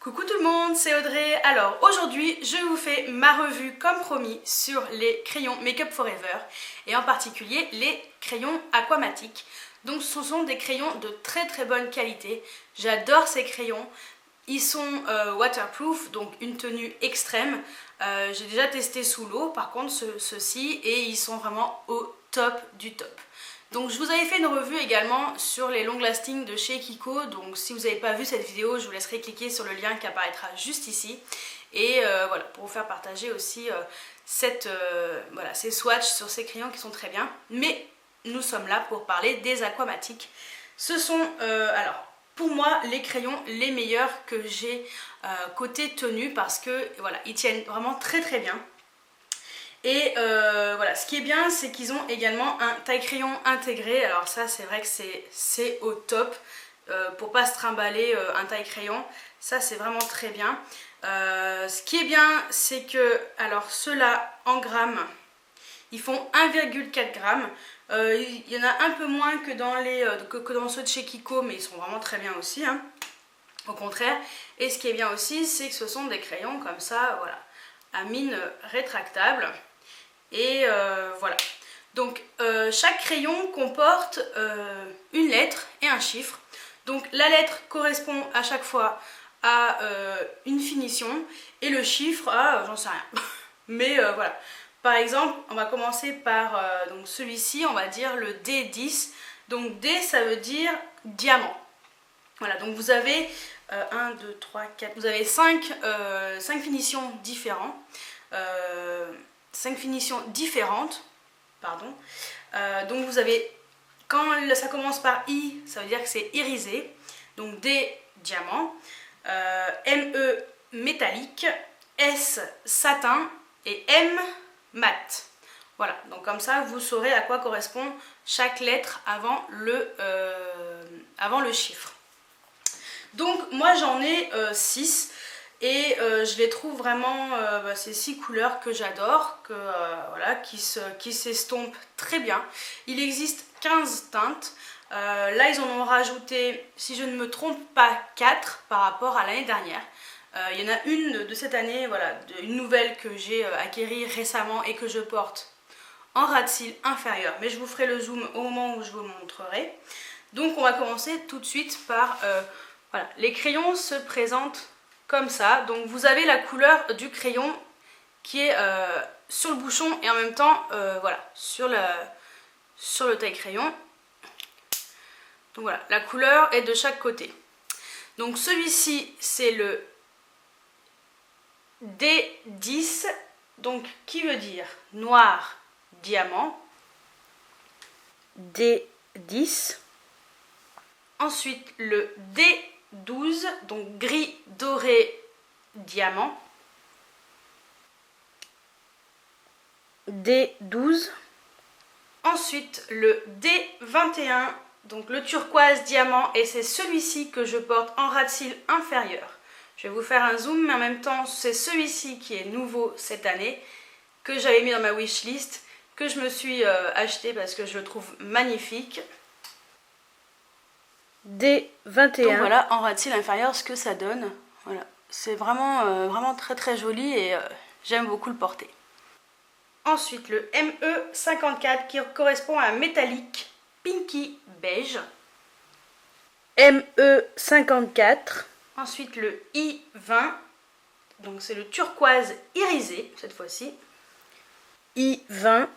Coucou tout le monde, c'est Audrey. Alors aujourd'hui, je vous fais ma revue comme promis sur les crayons Make Up For Ever et en particulier les crayons Aquamatic. Donc ce sont des crayons de très bonne qualité. J'adore ces crayons. Ils sont waterproof, donc une tenue extrême. J'ai déjà testé sous l'eau, par contre ceux-ci, et ils sont vraiment au top du top. Donc je vous avais fait une revue également sur les long lasting de chez Kiko, donc si vous n'avez pas vu cette vidéo, je vous laisserai cliquer sur le lien qui apparaîtra juste ici. Et voilà, pour vous faire partager aussi ces swatchs sur ces crayons qui sont très bien. Mais nous sommes là pour parler des Aquamatic. Ce sont, alors pour moi, les crayons les meilleurs que j'ai côté tenue parce que voilà, ils tiennent vraiment très bien. Et voilà, ce qui est bien, c'est qu'ils ont également un taille-crayon intégré. Alors ça, c'est vrai que c'est au top. Pour pas se trimballer un taille-crayon, ça c'est vraiment très bien. Ce qui est bien, c'est que, alors ceux-là en grammes, ils font 1,4 grammes. Il y en a un peu moins que dans ceux de chez Kiko, mais ils sont vraiment très bien aussi, hein. Au contraire. Et ce qui est bien aussi, c'est que ce sont des crayons comme ça, voilà, à mine rétractable. Et voilà. Donc chaque crayon comporte une lettre et un chiffre. Donc la lettre correspond à chaque fois à une finition et le chiffre à j'en sais rien. Mais voilà. Par exemple, on va commencer par donc celui-ci, on va dire le D10. Donc D, ça veut dire diamant. Voilà, donc vous avez 1, 2, 3, 4, vous avez 5 finitions différentes. 5 finitions différentes, pardon. Donc vous avez, quand ça commence par I, ça veut dire que c'est irisé. Donc D, diamant. ME, métallique. S, satin. Et M, mat. Voilà, donc comme ça vous saurez à quoi correspond chaque lettre avant le chiffre. Donc moi j'en ai 6. Et je les trouve vraiment, ces 6 couleurs que j'adore, voilà, qui s'estompent très bien. Il existe 15 teintes. Là, ils en ont rajouté, si je ne me trompe pas, 4 par rapport à l'année dernière. Il y en a une de cette année, voilà, une nouvelle que j'ai acquérie récemment et que je porte en ras de cils inférieur. Mais je vous ferai le zoom au moment où je vous montrerai. Donc, on va commencer tout de suite par, voilà, les crayons se présentent comme ça. Donc vous avez la couleur du crayon qui est sur le bouchon et en même temps voilà, sur le taille-crayon. Donc voilà, la couleur est de chaque côté. Donc celui-ci c'est le D10, donc qui veut dire noir diamant. D10. Ensuite le D12, donc gris doré diamant. D12. Ensuite le D21, donc le turquoise diamant, et c'est celui-ci que je porte en ras de cils inférieur. Je vais vous faire un zoom, mais en même temps c'est celui-ci qui est nouveau cette année, que j'avais mis dans ma wishlist, que je me suis acheté parce que je le trouve magnifique. D21. Donc voilà, en ras de cils inférieur, ce que ça donne. Voilà, c'est vraiment très joli et j'aime beaucoup le porter. Ensuite le ME54 qui correspond à un métallique pinky beige. ME54. Ensuite le I20, donc c'est le turquoise irisé cette fois-ci. I20.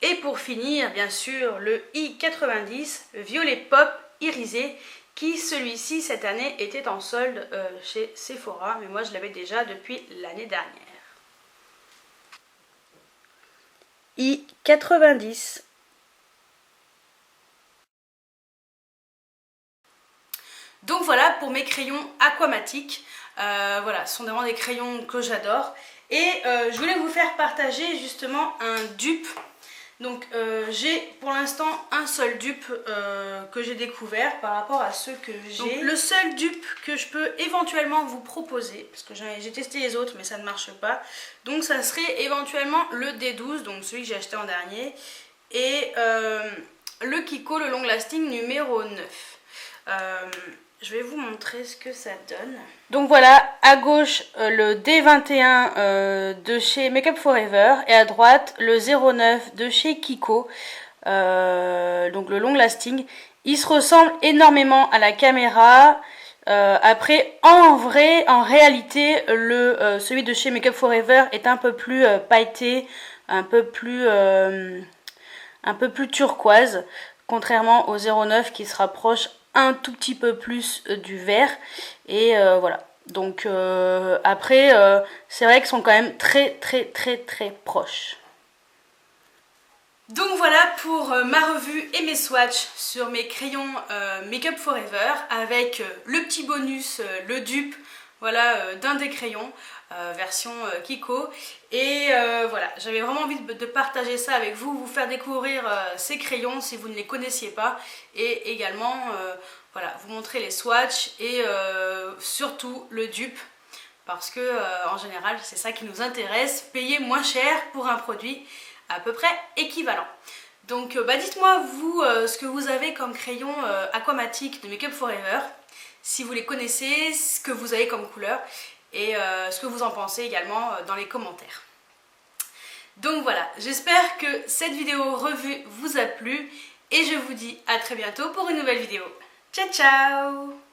Et pour finir, bien sûr, le I90, le violet pop irisé, qui celui-ci cette année était en solde chez Sephora, mais moi je l'avais déjà depuis l'année dernière. I90. Donc voilà pour mes crayons Aquamatic. Voilà, ce sont vraiment des crayons que j'adore. Et je voulais vous faire partager justement un dupe. Donc j'ai pour l'instant un seul dupe que j'ai découvert par rapport à ceux que j'ai. Le seul dupe que je peux éventuellement vous proposer, parce que j'ai testé les autres mais ça ne marche pas, donc ça serait éventuellement le D12, donc celui que j'ai acheté en dernier, et le Kiko, le long lasting numéro 9. je vais vous montrer ce que ça donne. Donc voilà, à gauche le D21 de chez Make Up For Ever et à droite le 09 de chez Kiko, donc le long lasting. Il se ressemble énormément à la caméra. Après, en réalité, celui de chez Make Up For Ever est un peu plus pailleté, un peu plus turquoise, contrairement au 09 qui se rapproche un tout petit peu plus du vert. Et voilà. Donc après, c'est vrai qu'ils sont quand même très proches. Donc voilà pour ma revue et mes swatchs sur mes crayons Make Up For Ever avec le petit bonus, le dupe, voilà, d'un des crayons, version Kiko. Et voilà, j'avais vraiment envie de partager ça avec vous, vous faire découvrir ces crayons si vous ne les connaissiez pas, et également voilà, vous montrer les swatchs et surtout le dupe, parce que en général c'est ça qui nous intéresse, payer moins cher pour un produit à peu près équivalent. Donc dites-moi vous ce que vous avez comme crayon aquamatique de Make Up For Ever, si vous les connaissez, ce que vous avez comme couleur et ce que vous en pensez également dans les commentaires. Donc voilà, j'espère que cette vidéo revue vous a plu et je vous dis à très bientôt pour une nouvelle vidéo. Ciao ciao!